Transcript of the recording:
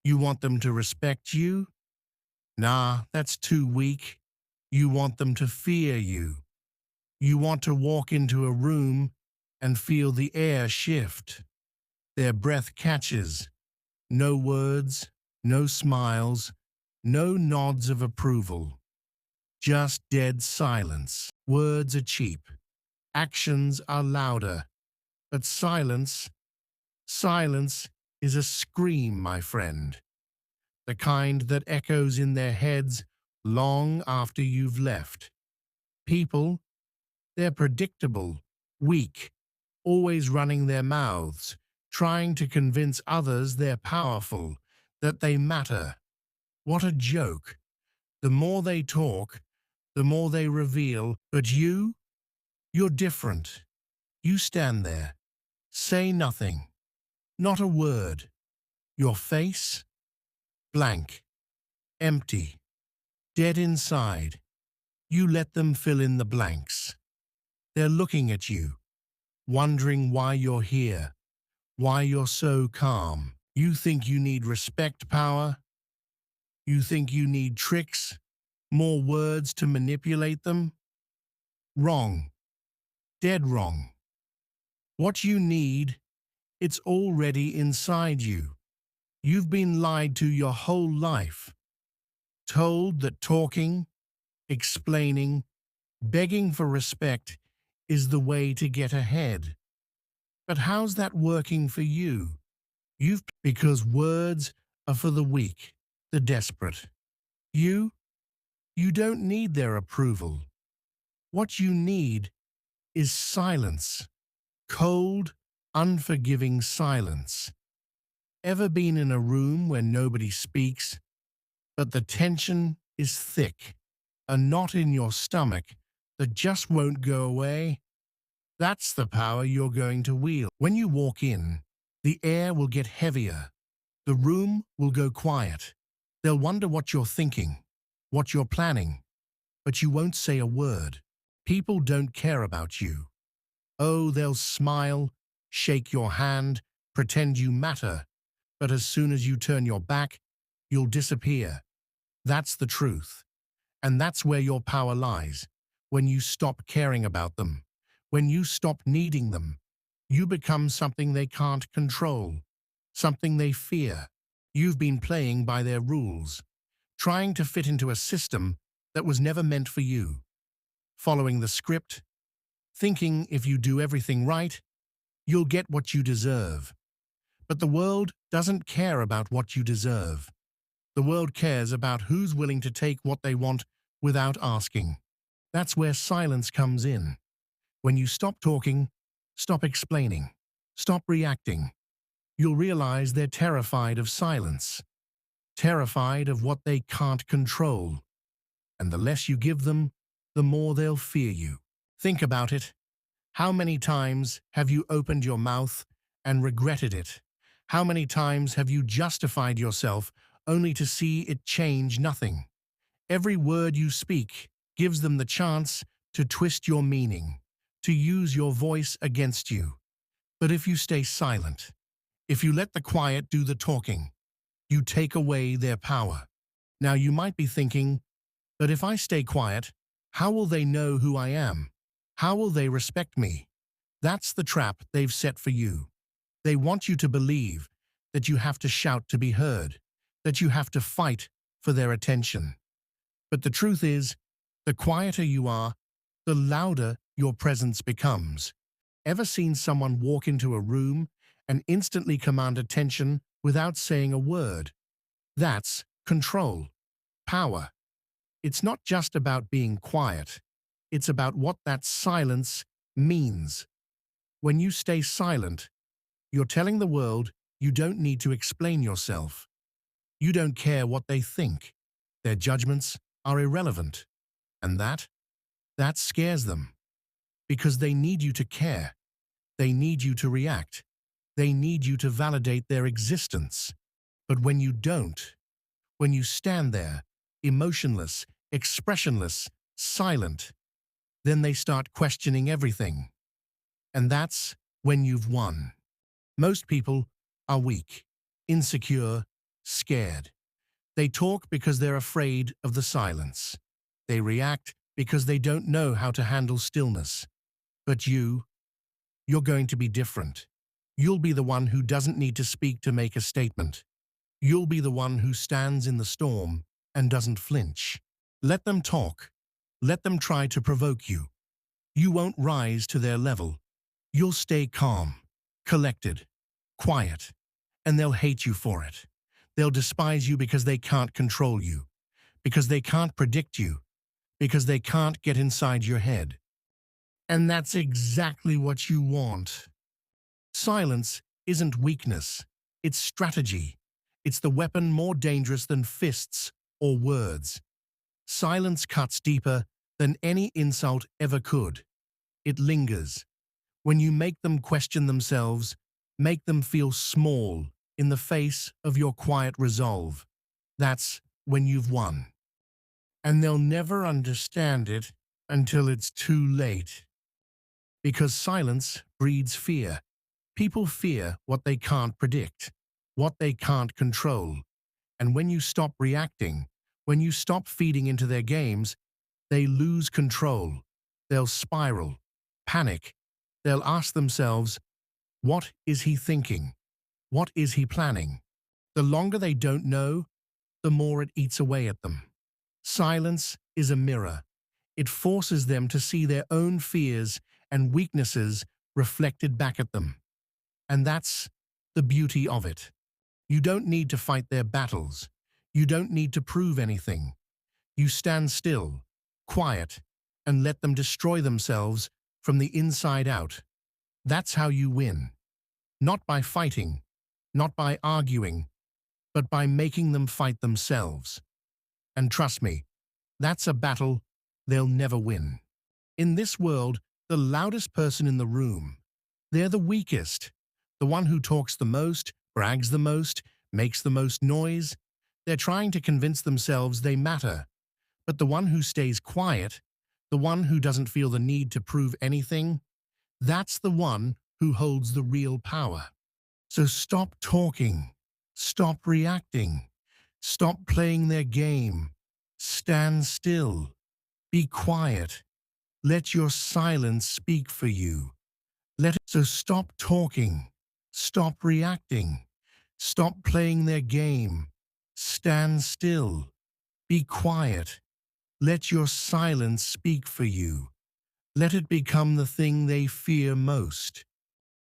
You want them to respect you? Nah, that's too weak. You want them to fear you. You want to walk into a room and feel the air shift. Their breath catches. No words, no smiles, no nods of approval. Just dead silence. Words are cheap. Actions are louder. But silence is a scream, my friend. The kind that echoes in their heads long after you've left. People, they're predictable, weak, always running their mouths, trying to convince others they're powerful, that they matter. What a joke. The more they talk, the more they reveal. But you're different. You stand there, say nothing, not a word. Your face, blank, empty, dead inside. You let them fill in the blanks. They're looking at you, wondering why you're here, why you're so calm. You think you need respect, power? You think you need tricks, more words to manipulate them? Wrong. Dead wrong. What you need, it's already inside you. You've been lied to your whole life, told that talking, explaining, begging for respect is the way to get ahead. But how's that working for you? Because words are for the weak, the desperate. You, you don't need their approval. What you need is silence. Cold, unforgiving silence. Ever been in a room where nobody speaks, but the tension is thick, a knot in your stomach that just won't go away? That's the power you're going to wield. When you walk in, the air will get heavier. The room will go quiet. They'll wonder what you're thinking, what you're planning, but you won't say a word. People don't care about you. Oh, they'll smile, shake your hand, pretend you matter, but as soon as you turn your back, you'll disappear. That's the truth. And that's where your power lies. When you stop caring about them, when you stop needing them, you become something they can't control, something they fear. You've been playing by their rules, trying to fit into a system that was never meant for you, following the script, thinking if you do everything right, you'll get what you deserve. But the world doesn't care about what you deserve. The world cares about who's willing to take what they want without asking. That's where silence comes in. When you stop talking, stop explaining, stop reacting, you'll realize they're terrified of silence, terrified of what they can't control. And the less you give them, the more they'll fear you. Think about it. How many times have you opened your mouth and regretted it? How many times have you justified yourself only to see it change nothing? Every word you speak gives them the chance to twist your meaning, to use your voice against you. But if you stay silent, if you let the quiet do the talking, you take away their power. Now you might be thinking, but if I stay quiet, how will they know who I am? How will they respect me? That's the trap they've set for you. They want you to believe that you have to shout to be heard, that you have to fight for their attention. But the truth is, the quieter you are, the louder your presence becomes. Ever seen someone walk into a room and instantly command attention without saying a word? That's control, power. It's not just about being quiet. It's about what that silence means. When you stay silent, you're telling the world you don't need to explain yourself. You don't care what they think. Their judgments are irrelevant. And that scares them. Because they need you to care. They need you to react. They need you to validate their existence. But when you don't, when you stand there, emotionless, expressionless, silent, then they start questioning everything. And that's when you've won. Most people are weak, insecure, scared. They talk because they're afraid of the silence. They react because they don't know how to handle stillness. But you're going to be different. You'll be the one who doesn't need to speak to make a statement. You'll be the one who stands in the storm and doesn't flinch. Let them talk. Let them try to provoke you. You won't rise to their level. You'll stay calm, collected, quiet, and they'll hate you for it. They'll despise you because they can't control you, because they can't predict you, because they can't get inside your head. And that's exactly what you want. Silence isn't weakness, it's strategy. It's the weapon more dangerous than fists or words. Silence cuts deeper than any insult ever could. It lingers. When you make them question themselves, make them feel small in the face of your quiet resolve, that's when you've won. And they'll never understand it until it's too late. Because silence breeds fear. People fear what they can't predict, what they can't control. And when you stop reacting, when you stop feeding into their games, they lose control. They'll spiral, panic. They'll ask themselves, what is he thinking? What is he planning? The longer they don't know, the more it eats away at them. Silence is a mirror. It forces them to see their own fears and weaknesses reflected back at them. And that's the beauty of it. You don't need to fight their battles. You don't need to prove anything. You stand still, quiet, and let them destroy themselves from the inside out. That's how you win. Not by fighting, not by arguing, but by making them fight themselves. And trust me, that's a battle they'll never win. In this world, the loudest person in the room, they're the weakest. The one who talks the most, brags the most, makes the most noise. They're trying to convince themselves they matter. But the one who stays quiet, the one who doesn't feel the need to prove anything, that's the one who holds the real power. So stop talking. Stop reacting. Stop playing their game. Stand still. Be quiet. Let your silence speak for you. So stop talking. Stop reacting. Stop playing their game. Stand still. Be quiet. Let your silence speak for you. Let it become the thing they fear most.